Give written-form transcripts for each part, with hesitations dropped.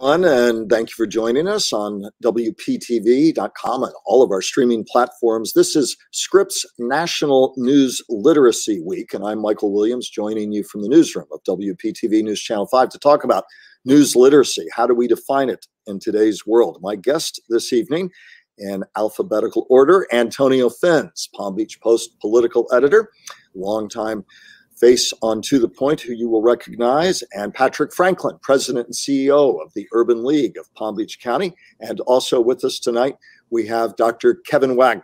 everyone, and thank you for joining us on WPTV.com and all of our streaming platforms. This is Scripps National News Literacy Week, and I'm Michael Williams, joining you from the newsroom of WPTV News Channel 5 to talk about news literacy. How do we define it in today's world? My guest this evening, in alphabetical order, Antonio Fins, Palm Beach Post political editor, longtime face on To the Point, who you will recognize, and Patrick Franklin, President and CEO of the Urban League of Palm Beach County. And also with us tonight, we have Dr. Kevin Wagner,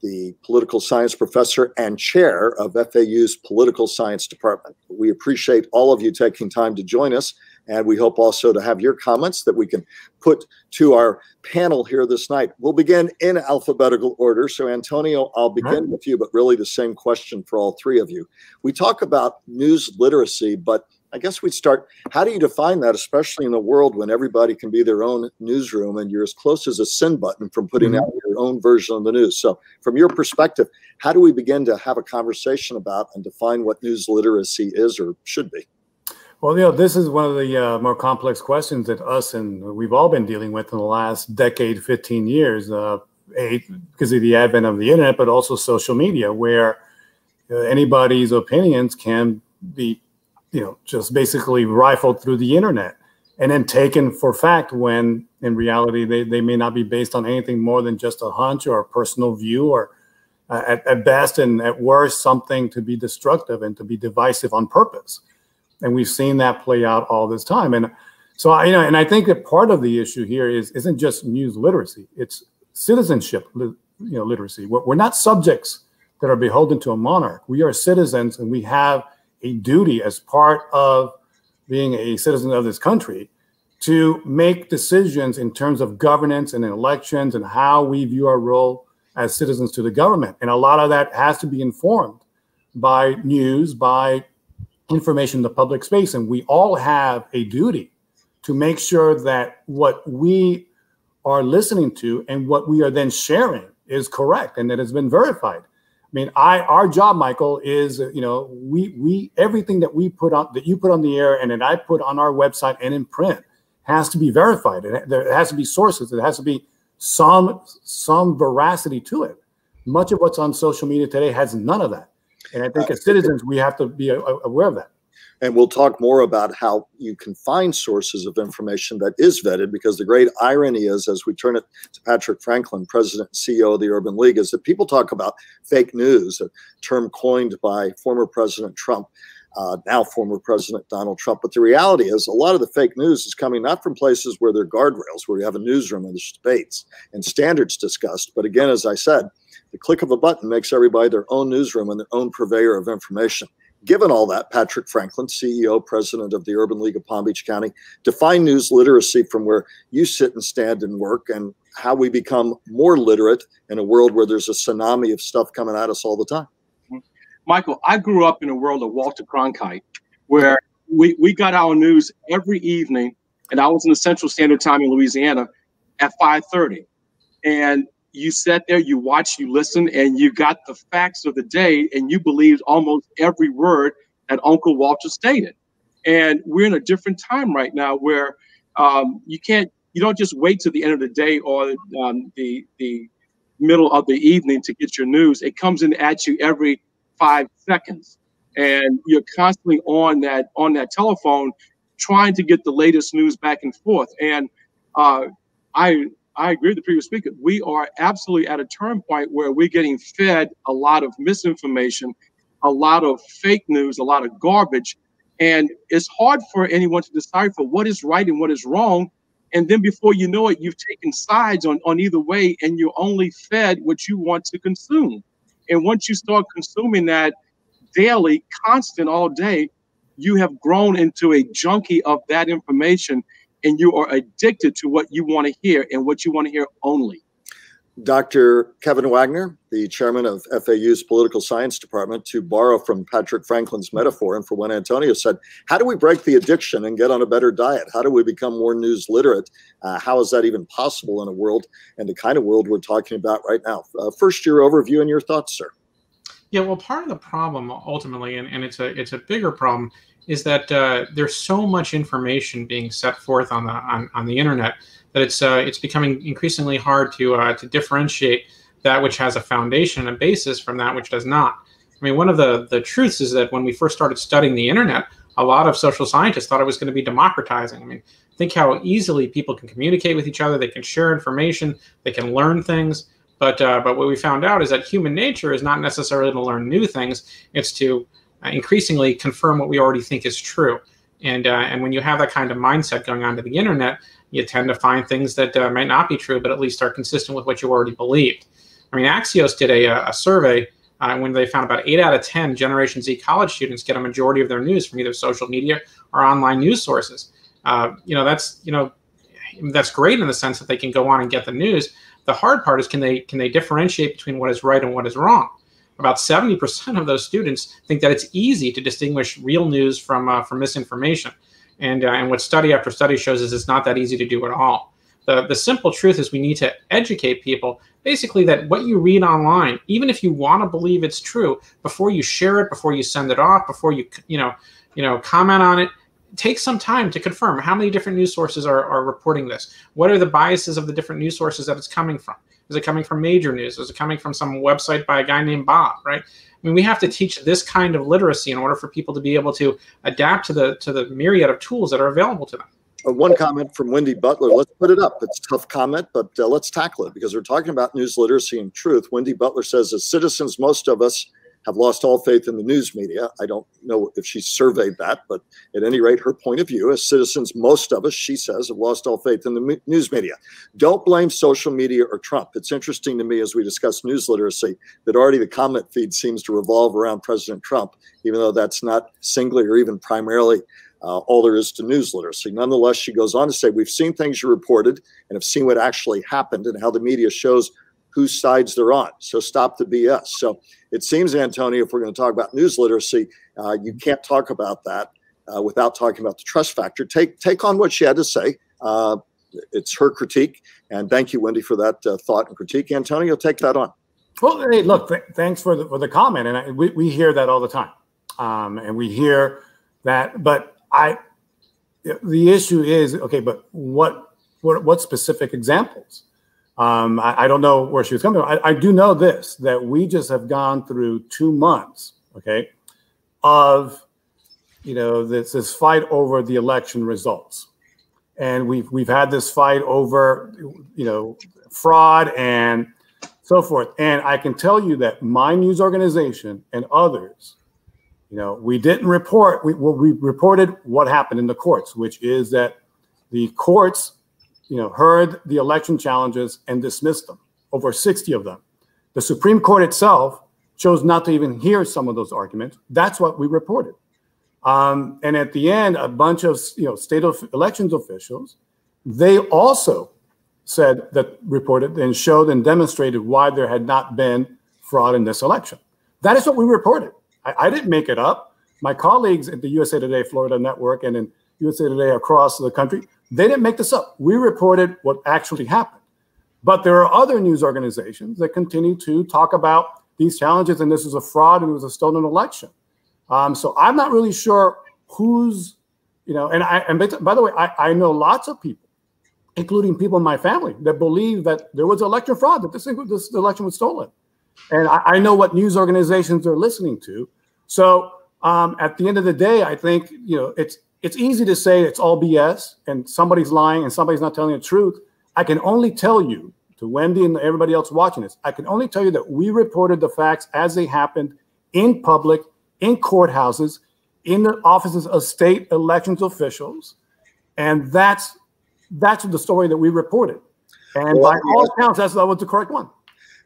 the political science professor and chair of FAU's Political Science Department. We appreciate all of you taking time to join us, and we hope also to have your comments that we can put to our panel here this night. We'll begin in alphabetical order. So Antonio, I'll begin with you, but really the same question for all three of you. We talk about news literacy, but I guess we'd start, how do you define that, especially in a world when everybody can be their own newsroom and you're as close as a send button from putting out your own version of the news? So from your perspective, how do we begin to have a conversation about and define what news literacy is or should be? Well, this is one of the more complex questions that us and we've all been dealing with in the last decade, 15 years, because of the advent of the internet, but also social media, where anybody's opinions can be, just basically rifled through the internet and then taken for fact when in reality they may not be based on anything more than just a hunch or a personal view, or at best and at worst something to be destructive and to be divisive on purpose. And we've seen that play out all this time. And so, and I think that part of the issue here isn't just news literacy, it's citizenship, literacy. We're not subjects that are beholden to a monarch. We are citizens, and we have a duty as part of being a citizen of this country to make decisions in terms of governance and elections and how we view our role as citizens to the government. And a lot of that has to be informed by news, by information in the public space. And we all have a duty to make sure that what we are listening to and what we are then sharing is correct and that has been verified. I mean, our job, Michael, is, everything that we put on, that you put on the air and that I put on our website and in print has to be verified. There has to be sources. There has to be some veracity to it. Much of what's on social media today has none of that. And I think as citizens, we have to be aware of that. And we'll talk more about how you can find sources of information that is vetted, because the great irony is, as we turn it to Patrick Franklin, President and CEO of the Urban League, is that people talk about fake news, a term coined by former President Trump, now former President Donald Trump. But the reality is a lot of the fake news is coming not from places where there are guardrails, where you have a newsroom and there's debates and standards discussed. But again, as I said, the click of a button makes everybody their own newsroom and their own purveyor of information. Given all that, Patrick Franklin, CEO, President of the Urban League of Palm Beach County, define news literacy from where you sit and stand and work, and how we become more literate in a world where there's a tsunami of stuff coming at us all the time. Michael, I grew up in a world of Walter Cronkite, where we got our news every evening, and I was in the Central Standard Time in Louisiana at 5:30. And you sat there, you watched, you listened, and you got the facts of the day, and you believed almost every word that Uncle Walter stated. And we're in a different time right now where you don't just wait till the end of the day or the middle of the evening to get your news. It comes in at you every 5 seconds, and you're constantly on that telephone trying to get the latest news back and forth. And I agree with the previous speaker. We are absolutely at a turn point where we're getting fed a lot of misinformation, a lot of fake news, a lot of garbage. And it's hard for anyone to decipher what is right and what is wrong. And then before you know it, you've taken sides on either way, and you're only fed what you want to consume. And once you start consuming that daily, constant, all day, you have grown into a junkie of that information, and you are addicted to what you want to hear and what you want to hear only. Dr. Kevin Wagner, the chairman of FAU's Political Science Department, to borrow from Patrick Franklin's metaphor and for what Antonio said, how do we break the addiction and get on a better diet? How do we become more news literate? How is that even possible in a world and the kind of world we're talking about right now? First, your overview and your thoughts, sir. Yeah, well, part of the problem ultimately, and it's a bigger problem, is that there's so much information being set forth on the internet that it's becoming increasingly hard to differentiate that which has a foundation and a basis from that which does not. I mean, one of the truths is that when we first started studying the internet, a lot of social scientists thought it was going to be democratizing. I mean, think how easily people can communicate with each other, they can share information, they can learn things. But what we found out is that human nature is not necessarily to learn new things. It's to increasingly confirm what we already think is true. And when you have that kind of mindset going on to the internet, you tend to find things that might not be true, but at least are consistent with what you already believed. I mean, Axios did a survey when they found about 8 out of 10 Generation Z college students get a majority of their news from either social media or online news sources. That's great in the sense that they can go on and get the news. The hard part is can they differentiate between what is right and what is wrong? About 70% of those students think that it's easy to distinguish real news from misinformation, and what study after study shows is it's not that easy to do at all. The simple truth is we need to educate people basically that what you read online, even if you want to believe it's true, before you share it, before you send it off, before you comment on it, take some time to confirm how many different news sources are reporting this. What are the biases of the different news sources that it's coming from? Is it coming from major news? Is it coming from some website by a guy named Bob, right? I mean, we have to teach this kind of literacy in order for people to be able to adapt to the myriad of tools that are available to them. One comment from Wendy Butler. Let's put it up. It's a tough comment, but let's tackle it because we're talking about news literacy and truth. Wendy Butler says, as citizens, most of us have lost all faith in the news media. I don't know if she surveyed that, but at any rate, her point of view, as citizens, most of us, she says, have lost all faith in the news media. Don't blame social media or Trump. It's interesting to me as we discuss news literacy that already the comment feed seems to revolve around President Trump, even though that's not singly or even primarily all there is to news literacy. Nonetheless, she goes on to say, we've seen things you reported and have seen what actually happened and how the media shows whose sides they're on. So stop the BS. So it seems, Antonio, if we're going to talk about news literacy, you can't talk about that without talking about the trust factor. Take on what she had to say. It's her critique. And thank you, Wendy, for that thought and critique. Antonio, take that on. Well, hey, look, thanks for the comment. And we hear that all the time. And we hear that, but the issue is, okay, but what specific examples? I don't know where she was coming from. I do know this, that we just have gone through 2 months, okay, of, this fight over the election results. And we've had this fight over, fraud and so forth. And I can tell you that my news organization and others, we didn't report, we reported what happened in the courts, which is that the courts heard the election challenges and dismissed them, over 60 of them. The Supreme Court itself chose not to even hear some of those arguments. That's what we reported. And at the end, a bunch of state elections officials, they also said that reported and showed and demonstrated why there had not been fraud in this election. That is what we reported. I didn't make it up. My colleagues at the USA Today Florida Network and in USA Today across the country, they didn't make this up. We reported what actually happened. But there are other news organizations that continue to talk about these challenges, and this is a fraud and it was a stolen election. So I'm not really sure who's, and by the way, I know lots of people, including people in my family, that believe that there was election fraud, that this election was stolen. And I know what news organizations they're listening to. So at the end of the day, I think, it's easy to say it's all BS and somebody's lying and somebody's not telling the truth. I can only tell you, to Wendy and everybody else watching this, I can only tell you that we reported the facts as they happened in public, in courthouses, in the offices of state elections officials. And that's the story that we reported. And by all accounts, that was the correct one.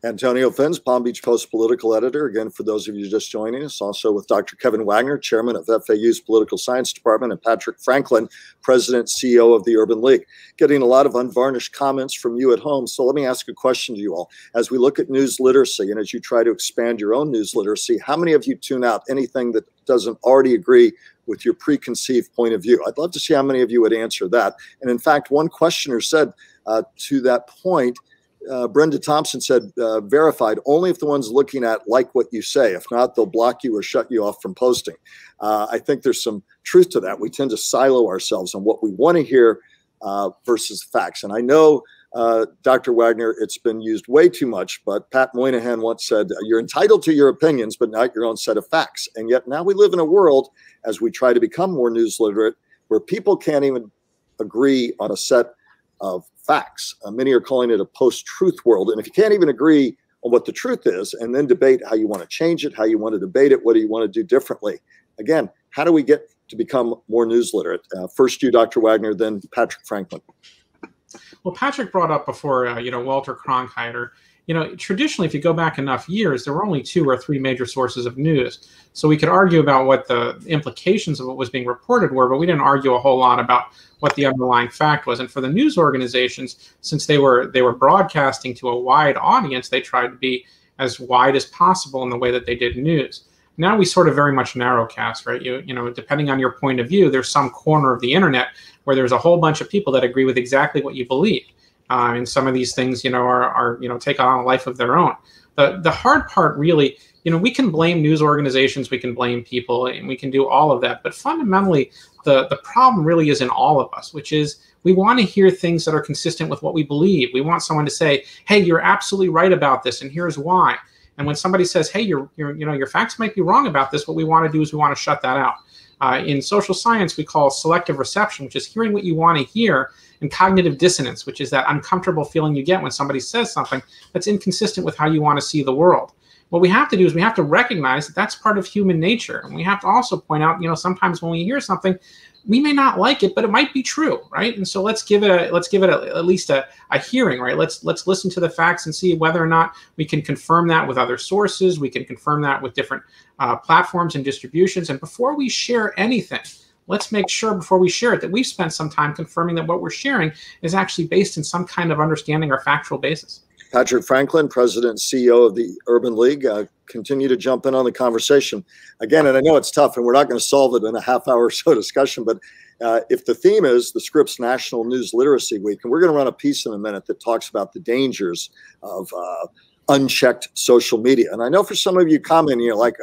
Antonio Fins, Palm Beach Post political editor. Again, for those of you just joining us, also with Dr. Kevin Wagner, chairman of FAU's Political Science Department, and Patrick Franklin, president, CEO of the Urban League. Getting a lot of unvarnished comments from you at home. So let me ask a question to you all. As we look at news literacy and as you try to expand your own news literacy, how many of you tune out anything that doesn't already agree with your preconceived point of view? I'd love to see how many of you would answer that. And in fact, one questioner said to that point, Brenda Thompson said, verified only if the ones looking at like what you say. If not, they'll block you or shut you off from posting. I think there's some truth to that. We tend to silo ourselves on what we want to hear versus facts. And I know, Dr. Wagner, it's been used way too much, but Pat Moynihan once said, you're entitled to your opinions, but not your own set of facts. And yet now we live in a world, as we try to become more news literate, where people can't even agree on a set of facts. Many are calling it a post-truth world. And if you can't even agree on what the truth is and then debate how you want to change it, how you want to debate it, what do you want to do differently? Again, how do we get to become more news literate? First you, Dr. Wagner, then Patrick Franklin. Well, Patrick brought up before, Walter Cronkite. Traditionally, if you go back enough years, there were only 2 or 3 major sources of news. So we could argue about what the implications of what was being reported were, but we didn't argue a whole lot about what the underlying fact was. And for the news organizations, since they were broadcasting to a wide audience, they tried to be as wide as possible in the way that they did news. Now we sort of very much narrowcast, right? Depending on your point of view, there's some corner of the internet where there's a whole bunch of people that agree with exactly what you believe. And some of these things, are take on a life of their own. The hard part really, we can blame news organizations, we can blame people, and we can do all of that. But fundamentally, the problem really is in all of us, which is we want to hear things that are consistent with what we believe. We want someone to say, hey, you're absolutely right about this, and here's why. And when somebody says, hey, your facts might be wrong about this, what we want to do is we want to shut that out. In social science, we call selective reception, which is hearing what you want to hear, and cognitive dissonance, which is that uncomfortable feeling you get when somebody says something that's inconsistent with how you want to see the world. What we have to do is we have to recognize that that's part of human nature. And we have to also point out, sometimes when we hear something, we may not like it, but it might be true, right? And so let's give it at least a hearing, right? Let's listen to the facts and see whether or not we can confirm that with other sources. We can confirm that with different platforms and distributions. And before we share anything, let's make sure before we share it that we've spent some time confirming that what we're sharing is actually based in some kind of understanding or factual basis. Patrick Franklin, President and CEO of the Urban League, continue to jump in on the conversation. Again, and I know it's tough and we're not going to solve it in a half-hour or so discussion, but if the theme is the Scripps National News Literacy Week, and we're going to run a piece in a minute that talks about the dangers of unchecked social media. And I know for some of you commenting, you're like,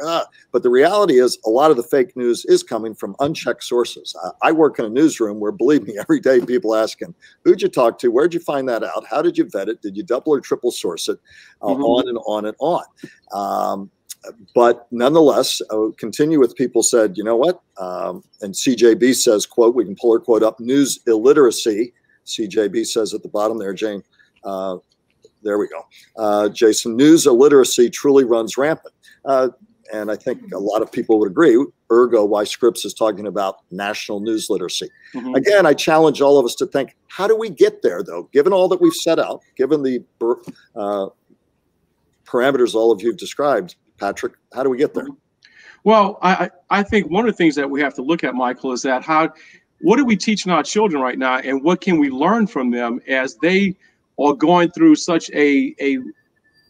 but the reality is a lot of the fake news is coming from unchecked sources. I work in a newsroom where, believe me, every day people asking, who'd you talk to? Where'd you find that out? How did you vet it? Did you double or triple source it? On and on and on. But nonetheless, I would continue with people said, you know what? And CJB says, quote, we can pull her quote up, news illiteracy. CJB says at the bottom there, Jane, there we go. Jason, news illiteracy truly runs rampant. And I think a lot of people would agree, ergo why Scripps is talking about national news literacy. Again, I challenge all of us to think, how do we get there, though? Given all that we've set out, given the parameters all of you have described, Patrick, how do we get there? Well, I think one of the things that we have to look at, Michael, is that what are we teaching our children right now, and what can we learn from them as they are going through such a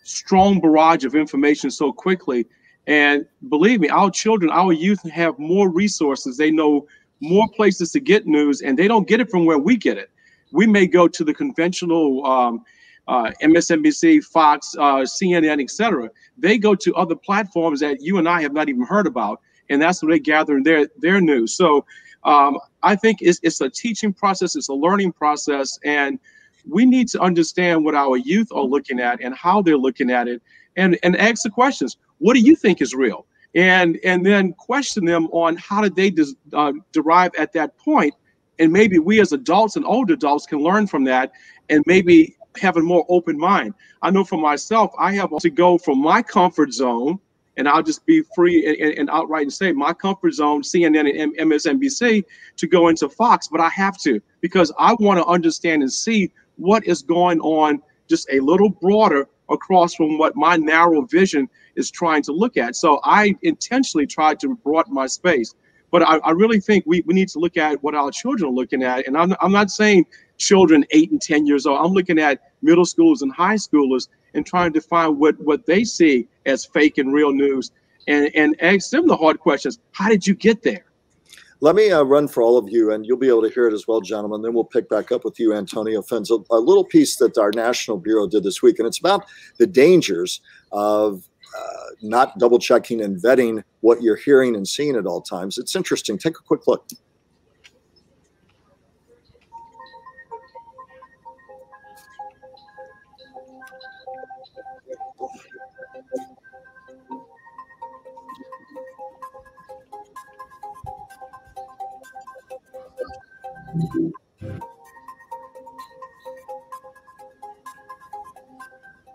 strong barrage of information so quickly. And believe me, our children, our youth have more resources. They know more places to get news, and they don't get it from where we get it. We may go to the conventional MSNBC, Fox, CNN, etc. They go to other platforms that you and I have not even heard about, and that's where they gather their news. So I think it's a teaching process, it's a learning process, and we need to understand what our youth are looking at and how they're looking at it, and ask the questions. What do you think is real? And then question them on how did they derive at that point, and maybe we as adults and older adults can learn from that and maybe have a more open mind. I know for myself, I have to go from my comfort zone, and I'll just be free and outright and say my comfort zone, CNN and MSNBC, to go into Fox, but I have to, because I want to understand and see what is going on just a little broader across from what my narrow vision is trying to look at. So I intentionally tried to broaden my space. But I really think we need to look at what our children are looking at. And I'm not saying children 8 and 10 years old. I'm looking at middle schoolers and high schoolers and trying to find what they see as fake and real news, and ask them the hard questions. How did you get there? Let me run for all of you, and you'll be able to hear it as well, gentlemen. Then we'll pick back up with you, Antonio Fins. A little piece that our National Bureau did this week, and it's about the dangers of not double-checking and vetting what you're hearing and seeing at all times. It's interesting. Take a quick look.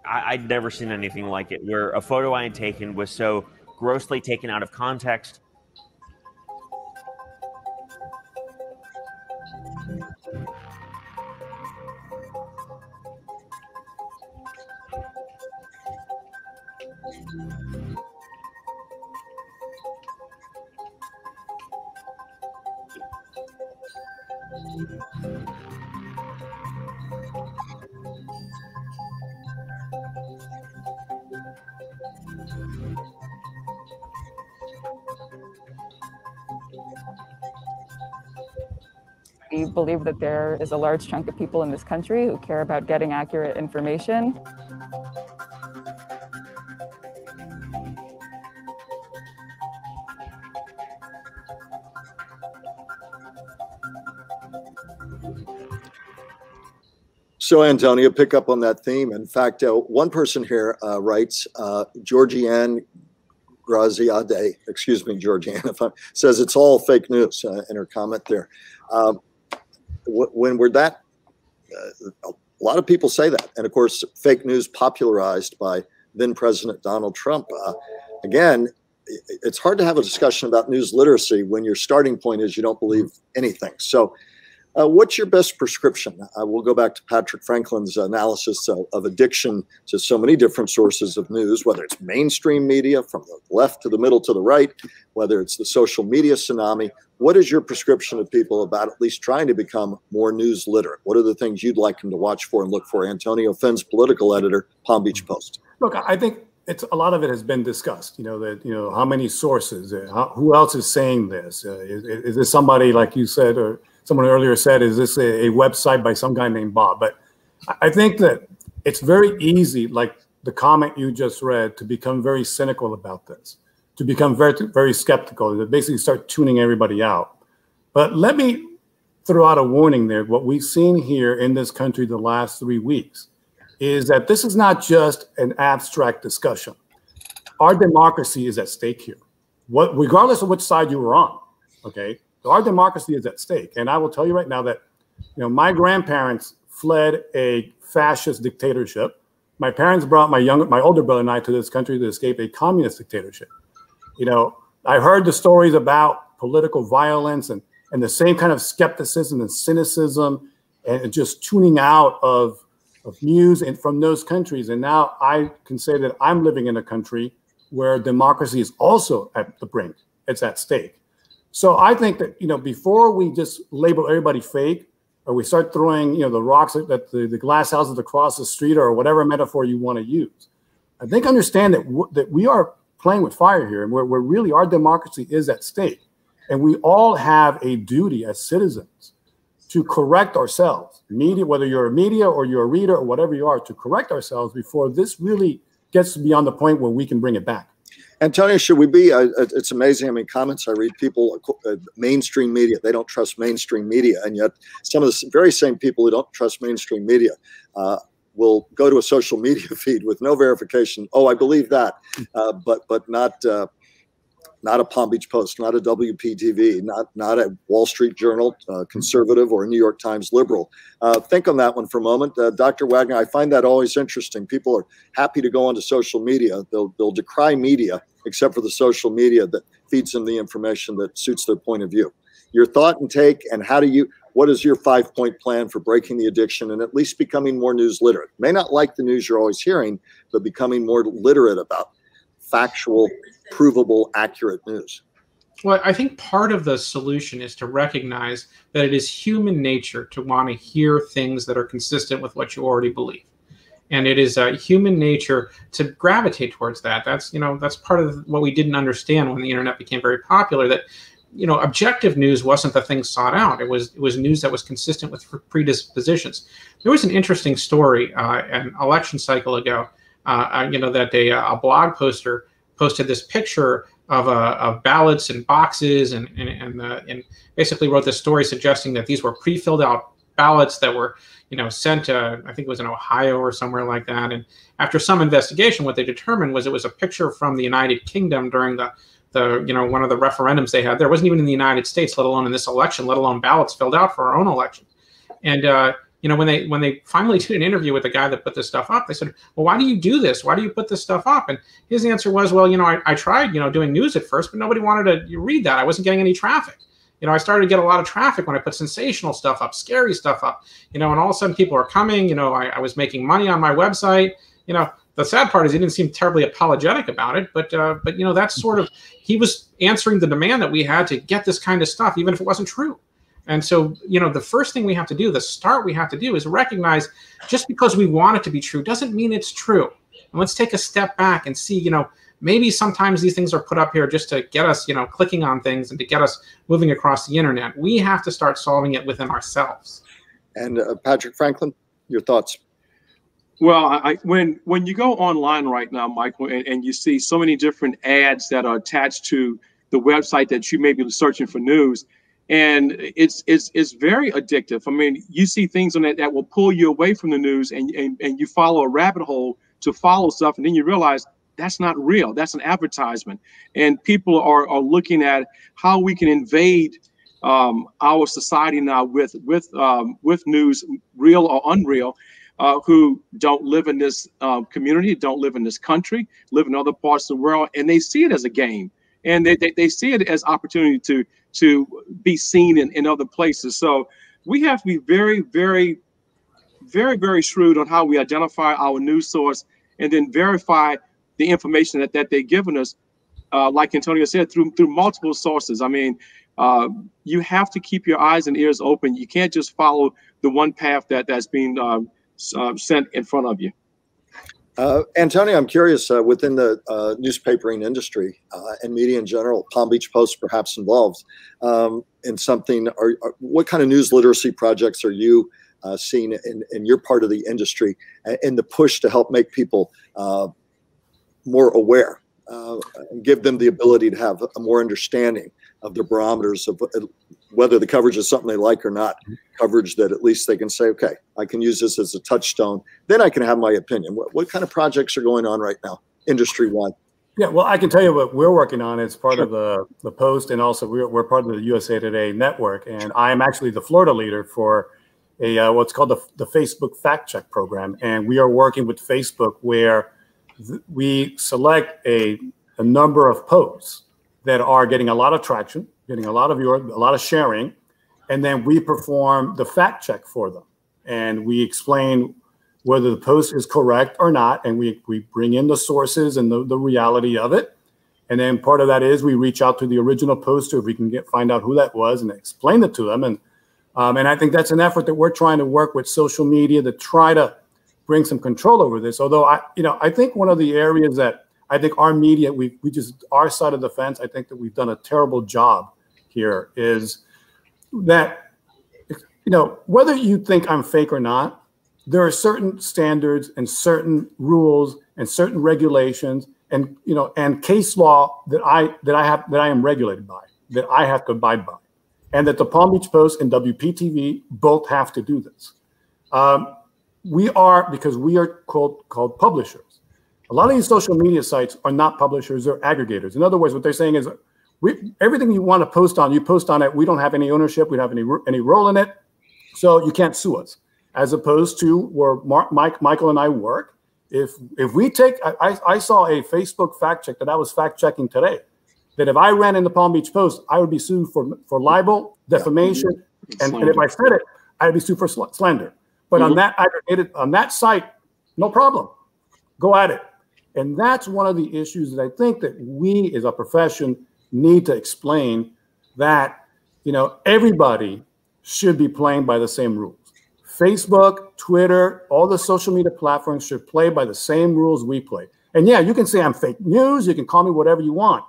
I'd never seen anything like it, where a photo I had taken was so grossly taken out of context. We believe that there is a large chunk of people in this country who care about getting accurate information. So, Antonio, pick up on that theme. In fact, one person here writes, Georgianne Graziade, excuse me, Georgianne, says it's all fake news in her comment there. When we're that, a lot of people say that. And of course, fake news popularized by then President Donald Trump. Again, it's hard to have a discussion about news literacy when your starting point is you don't believe anything. So what's your best prescription? We'll go back to Patrick Franklin's analysis of addiction to so many different sources of news, whether it's mainstream media from the left to the middle to the right, whether it's the social media tsunami. What is your prescription to people about at least trying to become more news literate? What are the things you'd like them to watch for and look for? Antonio Fins, political editor, Palm Beach Post. Look, I think a lot of it has been discussed. How many sources? Who else is saying this? Is this somebody like you said, or someone earlier said? Is this a website by some guy named Bob? But I think that it's very easy, like the comment you just read, to become very cynical about this, to become very, very skeptical, to basically start tuning everybody out. But let me throw out a warning there. What we've seen here in this country the last 3 weeks is that this is not just an abstract discussion. Our democracy is at stake here. Regardless of which side you were on, okay? Our democracy is at stake. And I will tell you right now that, my grandparents fled a fascist dictatorship. My parents brought my older brother and I to this country to escape a communist dictatorship. I heard the stories about political violence and the same kind of skepticism and cynicism and just tuning out of news from those countries. And now I can say that I'm living in a country where democracy is also at the brink. It's at stake. So I think that, before we just label everybody fake, or we start throwing, the rocks at the glass houses across the street, or whatever metaphor you want to use, I think understand that we are playing with fire here, and where really our democracy is at stake. And we all have a duty as citizens to correct ourselves, media, whether you're a media or you're a reader or whatever you are, to correct ourselves before this really gets beyond the point where we can bring it back. Antonio, should we be, it's amazing how many comments I read, people, mainstream media, they don't trust mainstream media. And yet some of the very same people who don't trust mainstream media will go to a social media feed with no verification. Oh, I believe that, but not a Palm Beach Post, not a WPTV, not a Wall Street Journal, conservative, or a New York Times liberal. Think on that one for a moment. Dr. Wagner, I find that always interesting. People are happy to go onto social media. They'll decry media, except for the social media that feeds them the information that suits their point of view. Your thought and take, and what is your 5-point plan for breaking the addiction and at least becoming more news literate? May not like the news you're always hearing, but becoming more literate about factual, provable, accurate news. Well, I think part of the solution is to recognize that it is human nature to want to hear things that are consistent with what you already believe. And it is human nature to gravitate towards that. That's part of what we didn't understand when the internet became very popular, that objective news wasn't the thing sought out. It was news that was consistent with predispositions. There was an interesting story an election cycle ago, that a blog poster posted this picture of ballots and boxes and basically wrote this story suggesting that these were pre-filled out ballots that were sent to, I think it was in Ohio or somewhere like that. And after some investigation, what they determined was it was a picture from the United Kingdom during the one of the referendums they had. There wasn't even in the United States, let alone in this election, let alone ballots filled out for our own election. And when they finally did an interview with the guy that put this stuff up, they said, well, why do you do this? Why do you put this stuff up? And his answer was, well, I tried doing news at first, but nobody wanted to read that. I wasn't getting any traffic. I started to get a lot of traffic when I put sensational stuff up, scary stuff up, and all of a sudden people are coming. I was making money on my website. The sad part is he didn't seem terribly apologetic about it, but that's sort of, he was answering the demand that we had to get this kind of stuff, even if it wasn't true. And so, the first thing we have to do, the start we have to do, is recognize just because we want it to be true doesn't mean it's true. And let's take a step back and see, maybe sometimes these things are put up here just to get us, clicking on things and to get us moving across the internet. We have to start solving it within ourselves. And Patrick Franklin, your thoughts? Well, when you go online right now, Michael, and you see so many different ads that are attached to the website that you may be searching for news, and it's very addictive. I mean, you see things on that will pull you away from the news, and you follow a rabbit hole to follow stuff, and then you realize that's not real. That's an advertisement, and people are looking at how we can invade our society now with news, real or unreal. Who don't live in this community, don't live in this country, live in other parts of the world, and they see it as a game, and they see it as opportunity to be seen in other places. So we have to be very, very, very, very shrewd on how we identify our news source and then verify the information that they're giving us. Like Antonio said, through multiple sources. I mean, you have to keep your eyes and ears open. You can't just follow the one path that's being sent in front of you. Antonio, I'm curious, within the newspapering industry and media in general, Palm Beach Post perhaps involved in something, what kind of news literacy projects are you seeing in your part of the industry in the push to help make people more aware, and give them the ability to have a more understanding of the barometers of whether the coverage is something they like or not, coverage that at least they can say, okay, I can use this as a touchstone, then I can have my opinion. What kind of projects are going on right now, industry-wide? Yeah, well, I can tell you what we're working on. It's part of the Post, and also we're part of the USA Today network, and I am actually the Florida leader for a what's called the Facebook Fact Check program, and we are working with Facebook where we select a number of posts that are getting a lot of traction, getting a lot of sharing, and then we perform the fact check for them. And we explain whether the post is correct or not, and we bring in the sources and the reality of it. And then part of that is we reach out to the original poster if we can find out who that was and explain it to them. And I think that's an effort that we're trying to work with social media to try to bring some control over this. Although I think one of the areas that I think our media, we just, our side of the fence, I think that we've done a terrible job here is that, whether you think I'm fake or not, there are certain standards and certain rules and certain regulations and, and case law that I am regulated by, that I have to abide by. And that the Palm Beach Post and WPTV both have to do this. Because we are called publishers. A lot of these social media sites are not publishers, they're aggregators. In other words, what they're saying is, everything you want to post on, you post on it. We don't have any ownership. We don't have any role in it. So you can't sue us. As opposed to where Michael and I work. If we take, I saw a Facebook fact check that I was fact checking today, that if I ran in the Palm Beach Post, I would be sued for libel, defamation, and if I said it, I'd be sued for slander. But on that site, no problem. Go at it. And that's one of the issues that I think that we as a profession need to explain, that, everybody should be playing by the same rules. Facebook, Twitter, all the social media platforms should play by the same rules we play. And yeah, you can say I'm fake news. You can call me whatever you want.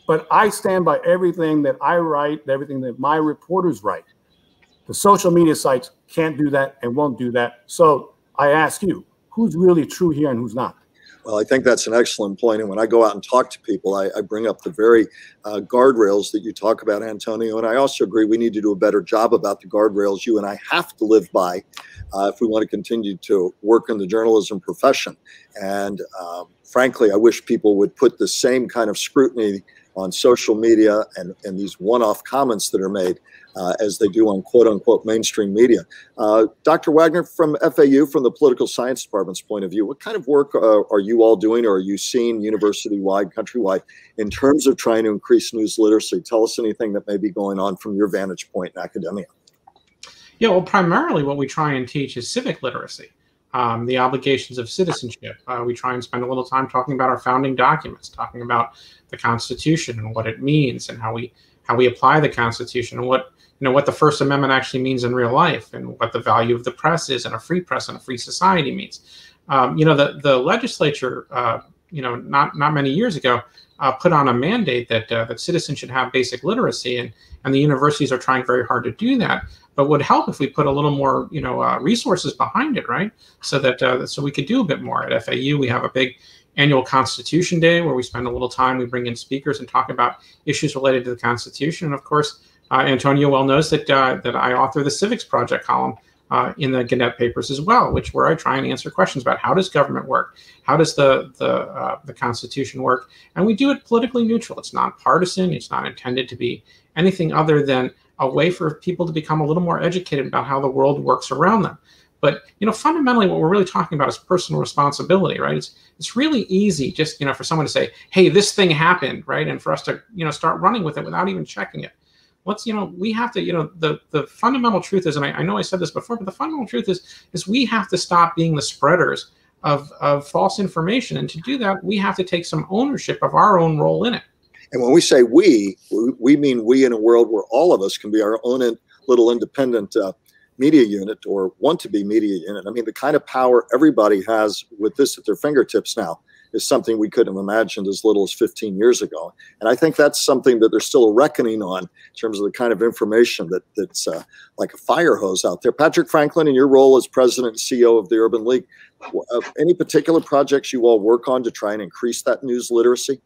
but I stand by everything that I write, everything that my reporters write. The social media sites can't do that and won't do that. So I ask you, who's really true here and who's not? Well, I think that's an excellent point. And when I go out and talk to people, I bring up the very guardrails that you talk about, Antonio. And I also agree we need to do a better job about the guardrails you and I have to live by if we want to continue to work in the journalism profession. And frankly, I wish people would put the same kind of scrutiny on social media and these one-off comments that are made as they do on quote-unquote mainstream media. Dr. Wagner, from FAU, from the Political Science Department's point of view, what kind of work are you all doing, or are you seeing university-wide, countrywide, in terms of trying to increase news literacy? Tell us anything that may be going on from your vantage point in academia. Yeah, well, primarily what we try and teach is civic literacy, the obligations of citizenship. We try and spend a little time talking about our founding documents, talking about the Constitution and what it means, and how we apply the Constitution, and what the First Amendment actually means in real life, and what the value of the press is, and a free press and a free society means. The legislature, not many years ago, put on a mandate that citizens should have basic literacy, and the universities are trying very hard to do that. But would help if we put a little more, resources behind it, right? So that so we could do a bit more. At FAU, we have a big annual Constitution Day where we spend a little time. We bring in speakers and talk about issues related to the Constitution. And of course, Antonio well knows that I author the Civics Project column in the Gannett papers as well, where I try and answer questions about how does government work, how does the Constitution work, and we do it politically neutral. It's not partisan. It's not intended to be anything other than a way for people to become a little more educated about how the world works around them. But fundamentally, what we're really talking about is personal responsibility, right? It's really easy just for someone to say, "Hey, this thing happened," right, and for us to start running with it without even checking it. We have to, the fundamental truth is, and I know I said this before, but the fundamental truth is we have to stop being the spreaders of false information, and to do that, we have to take some ownership of our own role in it. And when we say we mean we in a world where all of us can be our own little independent media unit, or want to be media unit. I mean, the kind of power everybody has with this at their fingertips now is something we couldn't have imagined as little as 15 years ago. And I think that's something that there's still a reckoning on in terms of the kind of information that's like a fire hose out there. Patrick Franklin, in your role as president and CEO of the Urban League, any particular projects you all work on to try and increase that news literacy?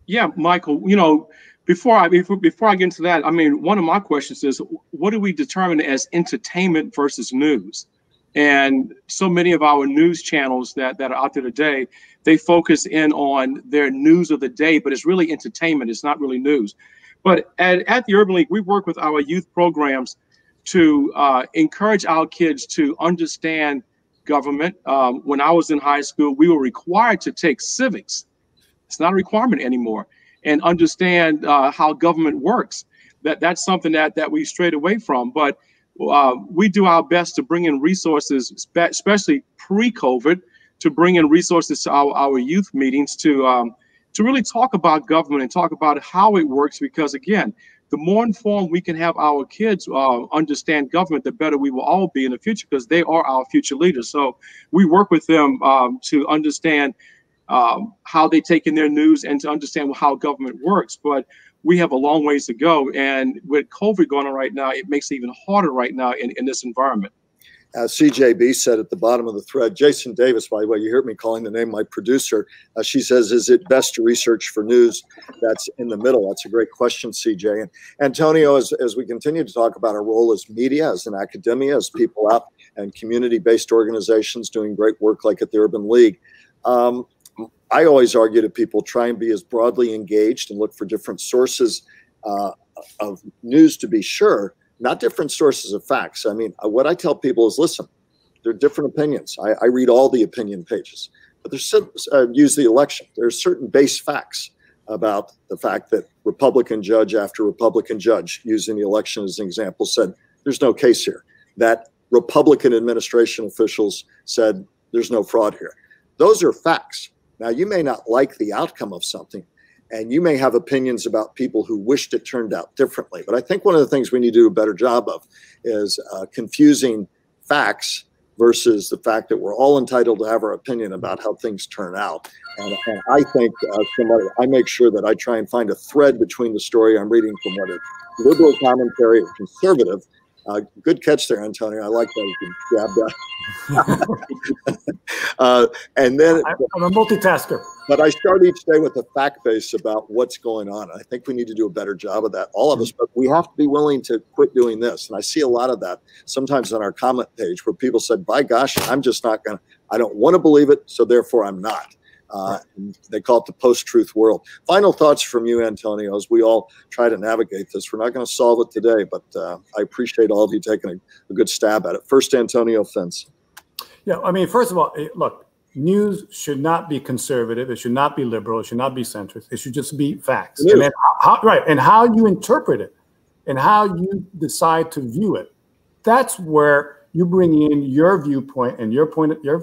Yeah, Michael, before I get into that, I mean, one of my questions is, what do we determine as entertainment versus news? And so many of our news channels that are out there today, they focus in on their news of the day, but it's really entertainment. It's not really news. But at the Urban League, we work with our youth programs to encourage our kids to understand government. When I was in high school, we were required to take civics. It's not a requirement anymore, and understand how government works. That's something that we strayed away from. But we do our best to bring in resources, especially pre-COVID, to bring in resources to our youth meetings to really talk about government and talk about how it works. Because again, the more informed we can have our kids understand government, the better we will all be in the future, because they are our future leaders. So we work with them to understand how they take in their news and to understand how government works. But we have a long ways to go. And with COVID going on right now, it makes it even harder right now in this environment. CJB said at the bottom of the thread, Jason Davis, by the way, you heard me calling the name my producer. She says, is it best to research for news that's in the middle? That's a great question, CJ. And Antonio, as we continue to talk about our role as media, as an academia, as people out and community-based organizations doing great work like at the Urban League, I always argue to people, try and be as broadly engaged and look for different sources of news, to be sure, not different sources of facts. I mean, what I tell people is, listen, there are different opinions. I read all the opinion pages, but there's use the election. There's certain base facts about the fact that Republican judge after Republican judge, using the election as an example, said there's no case here. That Republican administration officials said there's no fraud here. Those are facts. Now, you may not like the outcome of something, and you may have opinions about people who wished it turned out differently. But I think one of the things we need to do a better job of is confusing facts versus the fact that we're all entitled to have our opinion about how things turn out. And I think I make sure that I try and find a thread between the story I'm reading from what is liberal commentary or conservative. Good catch there, Antonio. I like that you can grab that. And then I'm a multitasker. But I start each day with a fact base about what's going on. I think we need to do a better job of that, all of us, but we have to be willing to quit doing this. And I see a lot of that sometimes on our comment page where people said, by gosh, I'm just not going to, I don't want to believe it, so therefore I'm not. They call it the post-truth world. Final thoughts from you, Antonio, as we all try to navigate this. We're not going to solve it today, but I appreciate all of you taking a good stab at it. First, Antonio Fence. Yeah, I mean, first of all, look, news should not be conservative. It should not be liberal. It should not be centrist. It should just be facts. And then and how you interpret it and how you decide to view it. That's where you bring in your viewpoint and your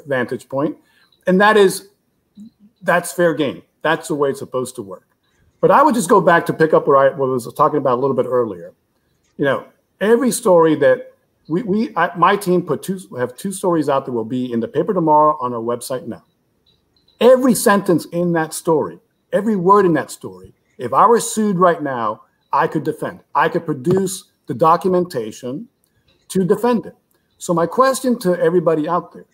vantage point, and that's fair game. That's the way it's supposed to work. But I would just go back to pick up what I was talking about a little bit earlier. You know, every story that my team have two stories out that will be in the paper tomorrow, on our website now. Every sentence in that story, every word in that story, if I were sued right now, I could defend. I could produce the documentation to defend it. So my question to everybody out there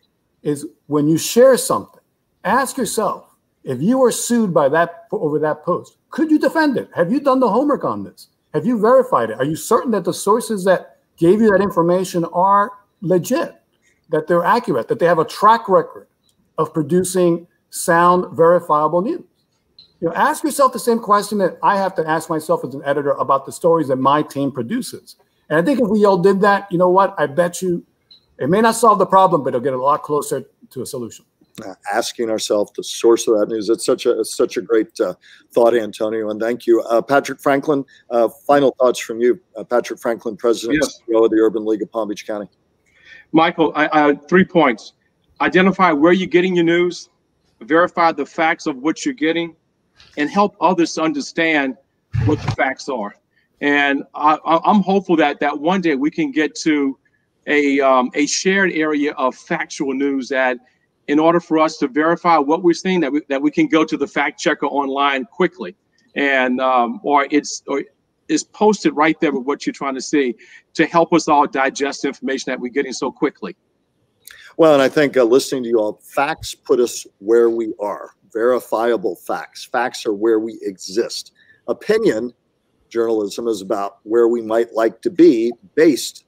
is, when you share something, ask yourself, if you were sued by over that post, could you defend it? Have you done the homework on this? Have you verified it? Are you certain that the sources that gave you that information are legit, that they're accurate, that they have a track record of producing sound, verifiable news? You know, ask yourself the same question that I have to ask myself as an editor about the stories that my team produces. And I think if we all did that, you know what? I bet you it may not solve the problem, but it'll get a lot closer to a solution. Asking ourselves the source of that news. It's such a great thought, Antonio, and thank you. Patrick Franklin, final thoughts from you. Patrick Franklin, President and CEO of the Urban League of Palm Beach County. Michael, 3 points. Identify where you're getting your news, verify the facts of what you're getting, and help others to understand what the facts are. And I'm hopeful that one day we can get to a shared area of factual news, that in order for us to verify what we're seeing, that we can go to the fact checker online quickly, and or it's posted right there with what you're trying to see, to help us all digest information that we're getting so quickly. Well, and I think listening to you all, facts put us where we are. Verifiable facts. Facts are where we exist. Opinion journalism is about where we might like to be based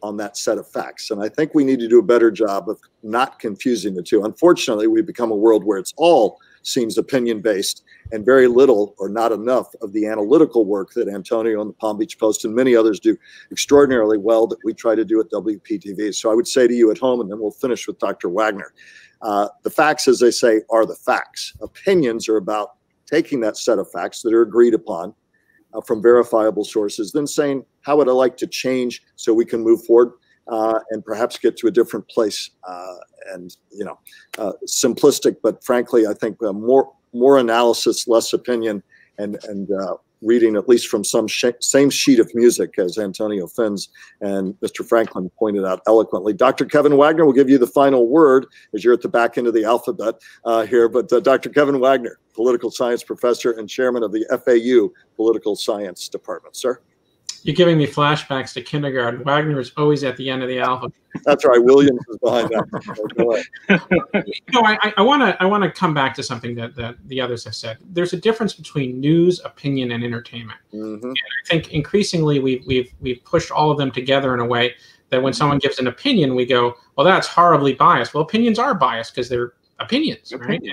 on that set of facts. And I think we need to do a better job of not confusing the two. Unfortunately, we've become a world where it's all seems opinion-based and very little or not enough of the analytical work that Antonio and the Palm Beach Post and many others do extraordinarily well that we try to do at WPTV. So I would say to you at home, and then we'll finish with Dr. Wagner, the facts, as they say, are the facts. Opinions are about taking that set of facts that are agreed upon from verifiable sources, then saying, how would I like to change so we can move forward and perhaps get to a different place? And, you know, simplistic, but frankly, I think more analysis, less opinion, and reading at least from some same sheet of music, as Antonio Fens and Mr. Franklin pointed out eloquently. Dr. Kevin Wagner will give you the final word, as you're at the back end of the alphabet here. But Dr. Kevin Wagner, political science professor and chairman of the FAU Political Science Department. Sir? You're giving me flashbacks to kindergarten. Wagner is always at the end of the alphabet. That's right. Williams is behind that. You know, I want to come back to something that the others have said. There's a difference between news, opinion, and entertainment. Mm-hmm. And I think increasingly we've pushed all of them together in a way that when someone gives an opinion, we go, well, that's horribly biased. Well, opinions are biased because they're opinions, right?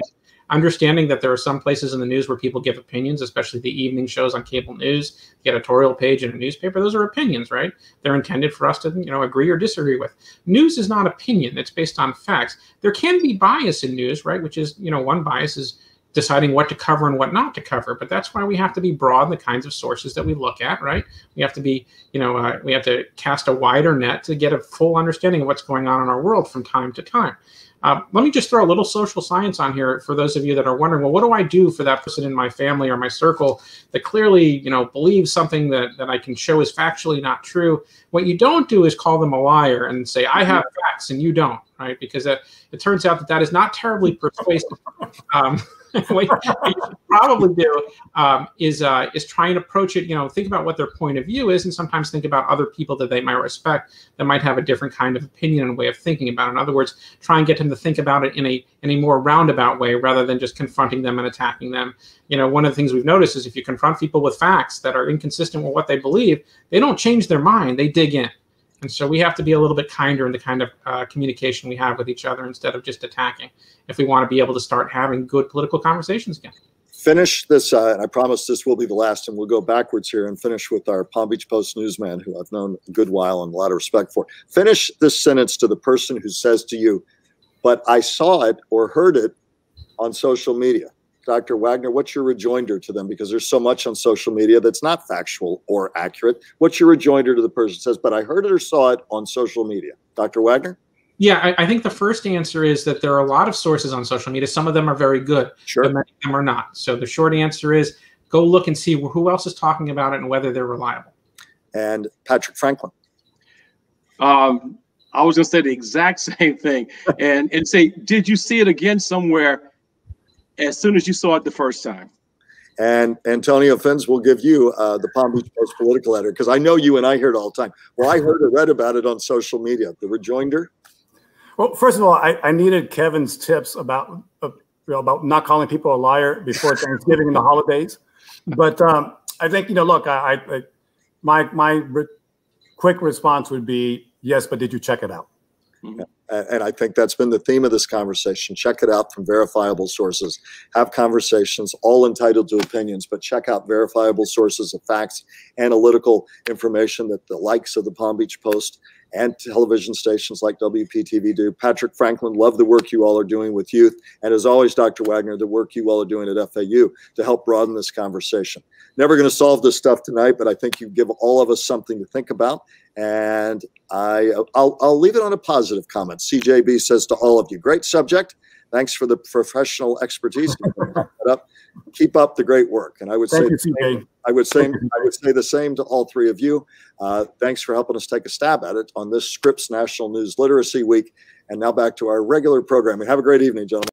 Understanding that there are some places in the news where people give opinions, especially the evening shows on cable news, the editorial page in a newspaper, those are opinions, right? They're intended for us to, you know, agree or disagree with. News is not opinion. It's based on facts. There can be bias in news, right? Which is, you know, one bias is deciding what to cover and what not to cover. But that's why we have to be broad in the kinds of sources that we look at, right? We have to be, you know, we have to cast a wider net to get a full understanding of what's going on in our world from time to time. Let me just throw a little social science on here for those of you that are wondering, well, what do I do for that person in my family or my circle that clearly, believes something that I can show is factually not true? What you don't do is call them a liar and say, I have facts and you don't, right? Because it turns out that is not terribly persuasive. What you should probably do is try and approach it, think about what their point of view is, and sometimes think about other people that they might respect that might have a different kind of opinion and way of thinking about it. In other words, try and get them to think about it in a more roundabout way rather than just confronting them and attacking them. One of the things we've noticed is if you confront people with facts that are inconsistent with what they believe, they don't change their mind, they dig in. And so we have to be a little bit kinder in the kind of communication we have with each other instead of just attacking if we want to be able to start having good political conversations again. Finish this, and I promise this will be the last, and we'll go backwards here and finish with our Palm Beach Post newsman, who I've known a good while and a lot of respect for. Finish this sentence to the person who says to you, but I saw it or heard it on social media. Dr. Wagner, what's your rejoinder to them? Because there's so much on social media that's not factual or accurate. What's your rejoinder to the person who says, but I heard it or saw it on social media? Dr. Wagner? Yeah, I think the first answer is that there are a lot of sources on social media. Some of them are very good, sure, but many of them are not. So the short answer is go look and see who else is talking about it and whether they're reliable. And Patrick Franklin? I was going to say the exact same thing and say, did you see it again somewhere as soon as you saw it the first time? And Antonio Fins will give you the Palm Beach Post political editor, because I know you and I hear it all the time. Well, I heard or read about it on social media. The rejoinder? Well, first of all, I needed Kevin's tips about not calling people a liar before Thanksgiving and the holidays. But I think, look, my quick response would be, yes, but did you check it out? Mm-hmm. And I think that's been the theme of this conversation. Check it out from verifiable sources. Have conversations, all entitled to opinions, but check out verifiable sources of facts, analytical information that the likes of the Palm Beach Post and television stations like WPTV do. Patrick Franklin, love the work you all are doing with youth. And as always, Dr. Wagner, the work you all are doing at FAU to help broaden this conversation. Never going to solve this stuff tonight, but I think you give all of us something to think about. And I'll leave it on a positive comment. CJB says to all of you, great subject. Thanks for the professional expertise. Keep up the great work. And I would say, I would say the same to all three of you. Thanks for helping us take a stab at it on this Scripps National News Literacy Week. And now back to our regular programming. Have a great evening, gentlemen.